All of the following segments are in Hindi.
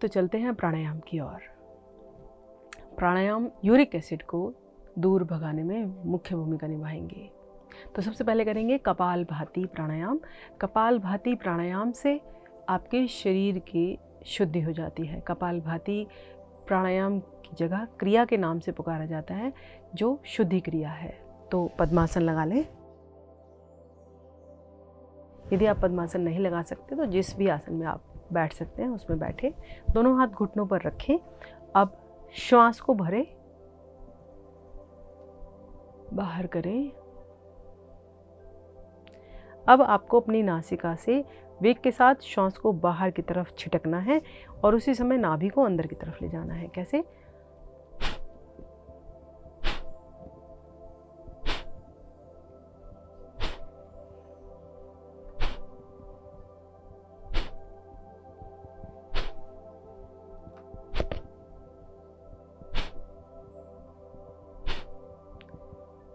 तो चलते हैं प्राणायाम की ओर। प्राणायाम यूरिक एसिड को दूर भगाने में मुख्य भूमिका निभाएंगे। तो सबसे पहले करेंगे कपालभाति प्राणायाम। कपालभाति प्राणायाम से आपके शरीर की शुद्धि हो जाती है। कपालभाति प्राणायाम की जगह क्रिया के नाम से पुकारा जाता है, जो शुद्धि क्रिया है। तो पद्मासन लगा लें। यदि आप पद्मासन नहीं लगा सकते तो जिस भी आसन में आप बैठ सकते हैं उसमें बैठे। दोनों हाथ घुटनों पर रखें। अब श्वास को भरें, बाहर करें। अब आपको अपनी नासिका से वेग के साथ श्वास को बाहर की तरफ छिटकना है और उसी समय नाभि को अंदर की तरफ ले जाना है। कैसे?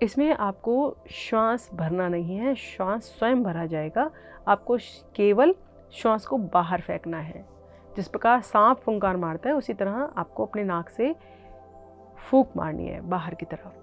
इसमें आपको श्वास भरना नहीं है, श्वास स्वयं भरा जाएगा। आपको केवल श्वास को बाहर फेंकना है। जिस प्रकार सांप फुंकार मारता है उसी तरह आपको अपने नाक से फूंक मारनी है बाहर की तरफ।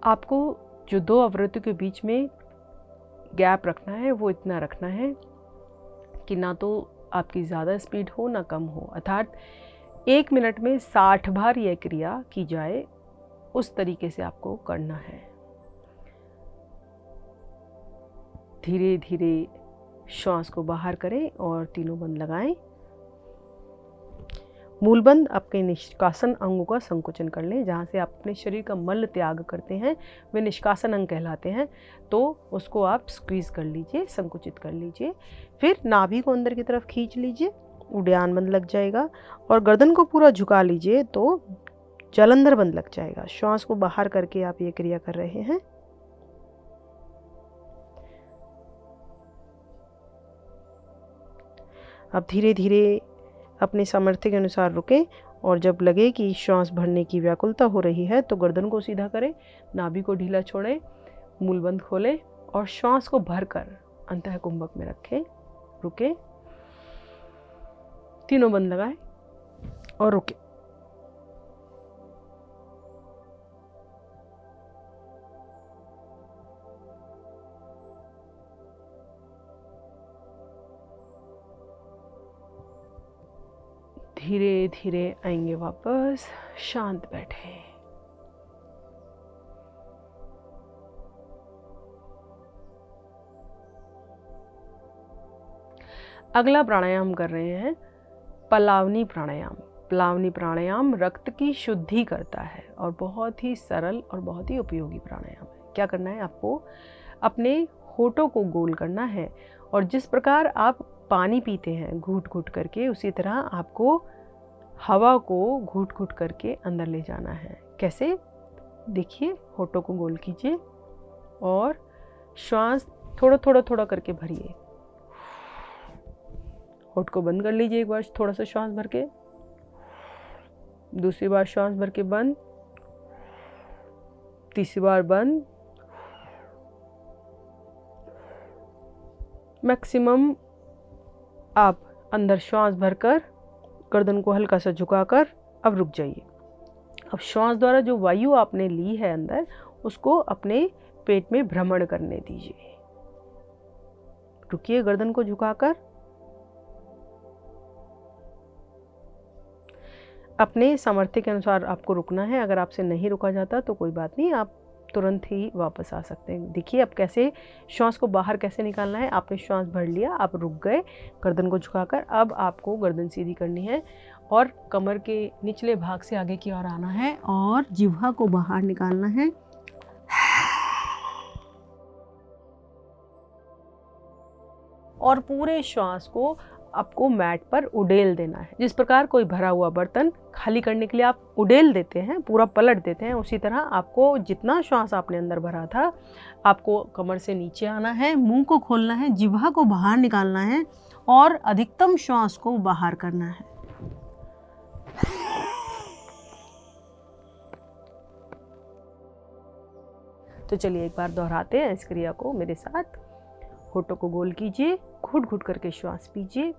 आपको जो दो आवृत्तियों के बीच में गैप रखना है वो इतना रखना है कि ना तो आपकी ज़्यादा स्पीड हो ना कम हो। अर्थात 1 मिनट में 60 बार यह क्रिया की जाए, उस तरीके से आपको करना है। धीरे धीरे श्वास को बाहर करें और तीनों बंद लगाएं। मूलबंद आपके निष्कासन अंगों का संकुचन कर लें। जहाँ से आप अपने शरीर का मल त्याग करते हैं वे निष्कासन अंग कहलाते हैं। तो उसको आप स्क्वीज़ कर लीजिए, संकुचित कर लीजिए। फिर नाभि को अंदर की तरफ खींच लीजिए, उड्यान बंद लग जाएगा। और गर्दन को पूरा झुका लीजिए तो जलंधर बंद लग जाएगा। श्वास को बाहर करके आप ये क्रिया कर रहे हैं। अब धीरे धीरे अपने सामर्थ्य के अनुसार रुकें और जब लगे कि श्वास भरने की व्याकुलता हो रही है तो गर्दन को सीधा करें, नाभि को ढीला छोड़ें, मूलबंद खोलें और श्वास को भरकर अंतः कुंभक में रखें। रुकें, तीनों बंद लगाएं और रुकें। धीरे धीरे आएंगे वापस, शांत बैठे। अगला प्राणायाम कर रहे हैं पलावनी प्राणायाम। पलावनी प्राणायाम रक्त की शुद्धि करता है और बहुत ही सरल और बहुत ही उपयोगी प्राणायाम है। क्या करना है? आपको अपने होठों को गोल करना है और जिस प्रकार आप पानी पीते हैं घूट घूट करके, उसी तरह आपको हवा को घूट घूट करके अंदर ले जाना है। कैसे? देखिए, होठों को गोल कीजिए और श्वास थोड़ा थोड़ा थोड़ा करके भरिए। होठ को बंद कर लीजिए एक बार, थोड़ा सा श्वास भर के, दूसरी बार श्वास भर के बंद, तीसरी बार बंद। मैक्सिमम आप अंदर श्वास भरकर गर्दन को हल्का सा झुकाकर अब रुक जाइए। अब श्वास द्वारा जो वायु आपने ली है अंदर, उसको अपने पेट में भ्रमण करने दीजिए। रुकिए गर्दन को झुकाकर। अपने सामर्थ्य के अनुसार आपको रुकना है। अगर आपसे नहीं रुका जाता तो कोई बात नहीं, आप तुरंत ही वापस आ सकते हैं। देखिए अब कैसे श्वास को बाहर कैसे निकालना है। आपने श्वास भर लिया, आप रुक गए गर्दन को झुकाकर। अब आपको गर्दन सीधी करनी है और कमर के निचले भाग से आगे की ओर आना है और जिह्वा को बाहर निकालना है। और पूरे श्वास को आपको मैट पर उड़ेल देना है। जिस प्रकार कोई भरा हुआ बर्तन खाली करने के लिए आप उड़ेल देते हैं, पूरा पलट देते हैं, उसी तरह आपको जितना श्वास आपने अंदर भरा था, आपको कमर से नीचे आना है, मुंह को खोलना है, जिह्वा को बाहर निकालना है और अधिकतम श्वास को बाहर करना है। तो चलिए एक बार दोहराते हैं इस क्रिया को मेरे साथ। होठों को गोल कीजिए, घुट घुट करके श्वास पीजिए।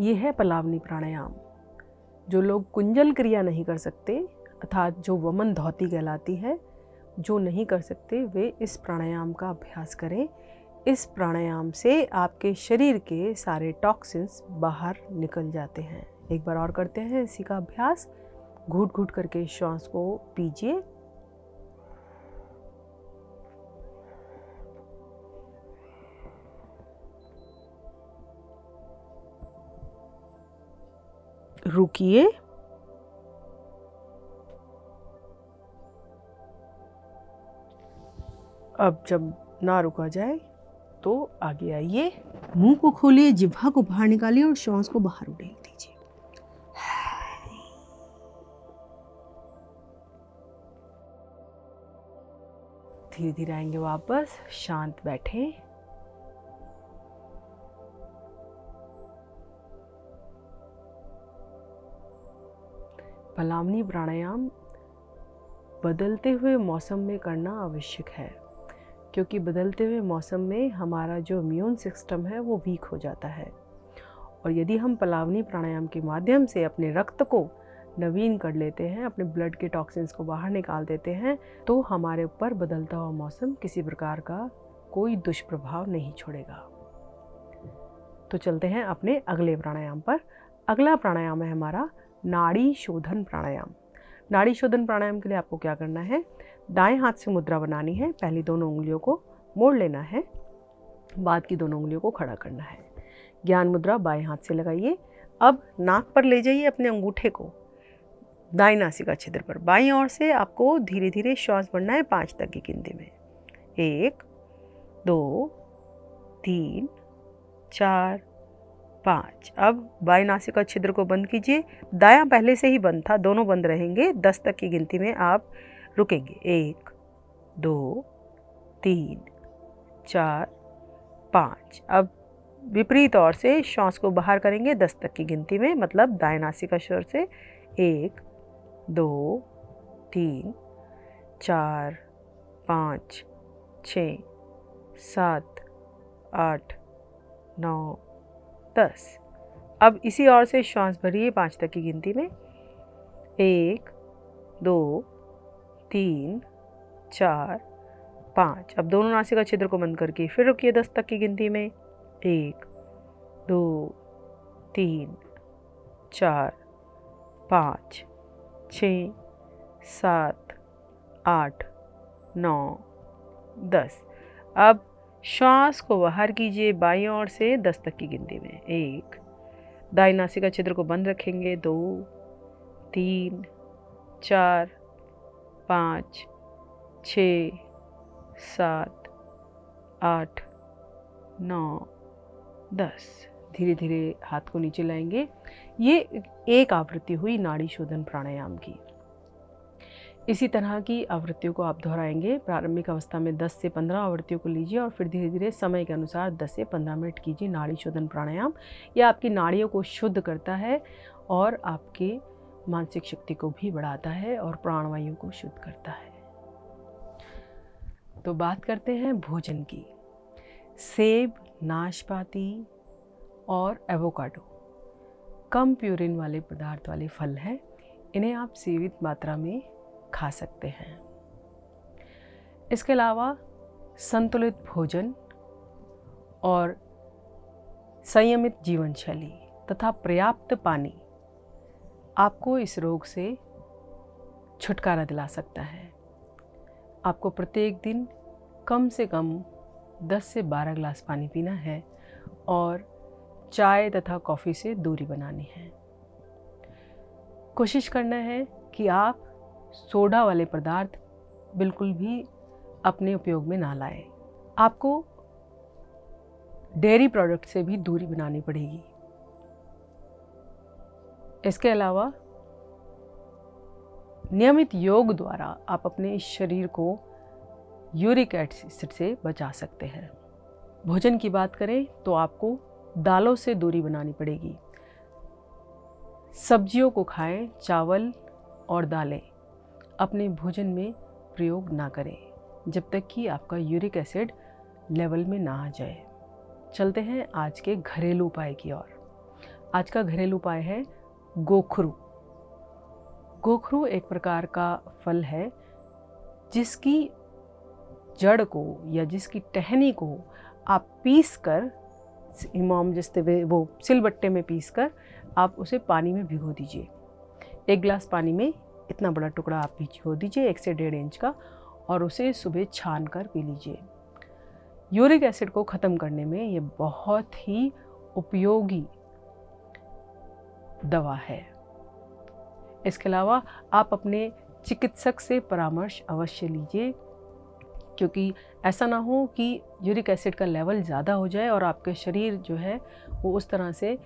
ये है पलावनी प्राणायाम। जो लोग कुंजल क्रिया नहीं कर सकते, अर्थात जो वमन धौती कहलाती है, जो नहीं कर सकते, वे इस प्राणायाम का अभ्यास करें। इस प्राणायाम से आपके शरीर के सारे टॉक्सिन्स बाहर निकल जाते हैं। एक बार और करते हैं इसी का अभ्यास। घूट घूट करके श्वास को पीजिए। रुकिए। अब जब ना रुका जाए तो आगे आइए, मुंह को खोलिए, जिह्वा को बाहर निकालिए और श्वास को बाहर उड़ेल दीजिए। धीरे धीरे आएंगे वापस, शांत बैठे। पलावनी प्राणायाम बदलते हुए मौसम में करना आवश्यक है, क्योंकि बदलते हुए मौसम में हमारा जो इम्यून सिस्टम है वो वीक हो जाता है। और यदि हम पलावनी प्राणायाम के माध्यम से अपने रक्त को नवीन कर लेते हैं, अपने ब्लड के टॉक्सिन्स को बाहर निकाल देते हैं, तो हमारे ऊपर बदलता हुआ मौसम किसी प्रकार का कोई दुष्प्रभाव नहीं छोड़ेगा। तो चलते हैं अपने अगले प्राणायाम पर। अगला प्राणायाम है हमारा नाड़ी शोधन प्राणायाम। नाड़ी शोधन प्राणायाम के लिए आपको क्या करना है, दाएं हाथ से मुद्रा बनानी है। पहली दोनों उंगलियों को मोड़ लेना है, बाद की दोनों उंगलियों को खड़ा करना है। ज्ञान मुद्रा बाएं हाथ से लगाइए। अब नाक पर ले जाइए अपने अंगूठे को, दाएं नासिका छिद्र पर। बाईं ओर से आपको धीरे धीरे श्वास बढ़ना है 5 तक की गिनती में। 1 2 3 4 5। अब बाएं नासिका छिद्र को बंद कीजिए। दायां पहले से ही बंद था, दोनों बंद रहेंगे। 10 तक की गिनती में आप रुकेंगे। 1 2 3 4 5। अब विपरीत ओर से श्वास को बाहर करेंगे 10 तक की गिनती में, मतलब दाएं नासिका स्वर से 1 2 3 4 5 6 7 8 9 10। अब इसी ओर से श्वास भरिए 5 तक की गिनती में। 1 2 3 4 5। अब दोनों नासिका छिद्र को बंद करके फिर रुकिए 10 तक की गिनती में। 1 2 3 4 5 6 7 8 9 10। अब श्वास को बाहर कीजिए बाईं ओर से 10 तक की गिनती में। 1, दाईं नासिका छिद्र को बंद रखेंगे। 2 3 4 5 6 7 8 9 10। धीरे धीरे हाथ को नीचे लाएंगे। ये एक आवृत्ति हुई नाड़ी शोधन प्राणायाम की। इसी तरह की आवृत्तियों को आप दोहराएंगे। प्रारंभिक अवस्था में 10 से 15 आवृत्तियों को लीजिए और फिर धीरे धीरे समय के अनुसार 10 से 15 मिनट कीजिए नाड़ी शोधन प्राणायाम। यह आपकी नाड़ियों को शुद्ध करता है और आपके मानसिक शक्ति को भी बढ़ाता है और प्राणवायु को शुद्ध करता है। तो बात करते हैं भोजन की। सेब, नाशपाती और एवोकाडो कम प्यूरिन वाले पदार्थ वाले फल हैं। इन्हें आप सीमित मात्रा में खा सकते हैं। इसके अलावा संतुलित भोजन और संयमित जीवन शैली तथा पर्याप्त पानी आपको इस रोग से छुटकारा दिला सकता है। आपको प्रत्येक दिन कम से कम 10 से 12 ग्लास पानी पीना है और चाय तथा कॉफ़ी से दूरी बनानी है। कोशिश करना है कि आप सोडा वाले पदार्थ बिल्कुल भी अपने उपयोग में ना लाएं। आपको डेयरी प्रोडक्ट से भी दूरी बनानी पड़ेगी। इसके अलावा नियमित योग द्वारा आप अपने शरीर को यूरिक एसिड से बचा सकते हैं। भोजन की बात करें तो आपको दालों से दूरी बनानी पड़ेगी। सब्जियों को खाएं, चावल और दालें अपने भोजन में प्रयोग ना करें जब तक कि आपका यूरिक एसिड लेवल में ना आ जाए। चलते हैं आज के घरेलू उपाय की ओर। आज का घरेलू उपाय है गोखरू। गोखरू एक प्रकार का फल है जिसकी जड़ को या जिसकी टहनी को आप पीस कर इमाम जैसे वो सिलबट्टे में पीस कर आप उसे पानी में भिगो दीजिए। 1 गिलास पानी में इतना बड़ा टुकड़ा आप भिगो दीजिए 1 से 1.5 इंच का, और उसे सुबह छान कर पी लीजिए। यूरिक एसिड को ख़त्म करने में ये बहुत ही उपयोगी दवा है। इसके अलावा आप अपने चिकित्सक से परामर्श अवश्य लीजिए, क्योंकि ऐसा ना हो कि यूरिक एसिड का लेवल ज़्यादा हो जाए और आपके शरीर जो है वो उस तरह से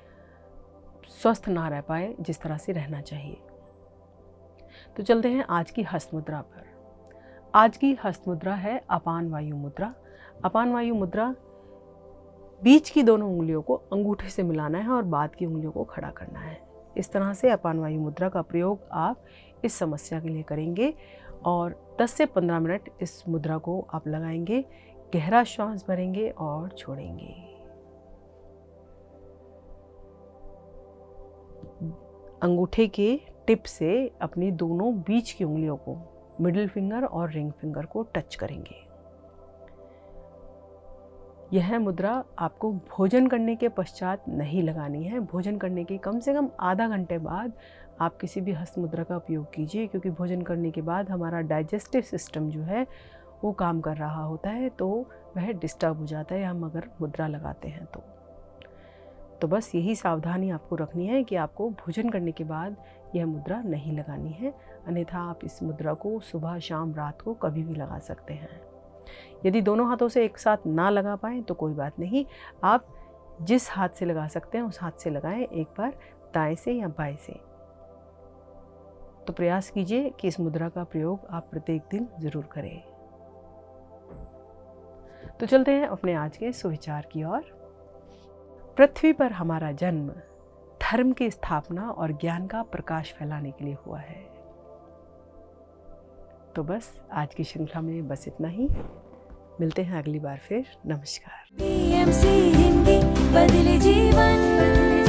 स्वस्थ ना रह पाए जिस तरह से रहना चाहिए। तो चलते हैं आज की हस्त मुद्रा पर। आज की हस्त मुद्रा है अपान वायु मुद्रा। अपान वायु मुद्रा, बीच की दोनों उंगलियों को अंगूठे से मिलाना है और बाद की उंगलियों को खड़ा करना है। इस तरह से अपान वायु मुद्रा का प्रयोग आप इस समस्या के लिए करेंगे और 10 से 15 मिनट इस मुद्रा को आप लगाएंगे। गहरा श्वास भरेंगे और छोड़ेंगे। अंगूठे के टिप से अपनी दोनों बीच की उंगलियों को, मिडिल फिंगर और रिंग फिंगर को टच करेंगे। यह मुद्रा आपको भोजन करने के पश्चात नहीं लगानी है। भोजन करने के कम से कम आधा घंटे बाद आप किसी भी हस्त मुद्रा का उपयोग कीजिए, क्योंकि भोजन करने के बाद हमारा डाइजेस्टिव सिस्टम जो है वो काम कर रहा होता है, तो वह डिस्टर्ब हो जाता है हम अगर मुद्रा लगाते हैं तो बस यही सावधानी आपको रखनी है कि आपको भोजन करने के बाद यह मुद्रा नहीं लगानी है। अन्यथा आप इस मुद्रा को सुबह, शाम, रात को कभी भी लगा सकते हैं। यदि दोनों हाथों से एक साथ ना लगा पाएँ तो कोई बात नहीं, आप जिस हाथ से लगा सकते हैं उस हाथ से लगाएं, एक बार दाएं से या बाएं से। तो प्रयास कीजिए कि इस मुद्रा का प्रयोग आप प्रत्येक दिन जरूर करें। तो चलते हैं अपने आज के सुविचार की ओर। पृथ्वी पर हमारा जन्म धर्म की स्थापना और ज्ञान का प्रकाश फैलाने के लिए हुआ है। तो बस आज की श्रृंखला में बस इतना ही। मिलते हैं अगली बार फिर। नमस्कार। PMC हिंदी बदले जीवन।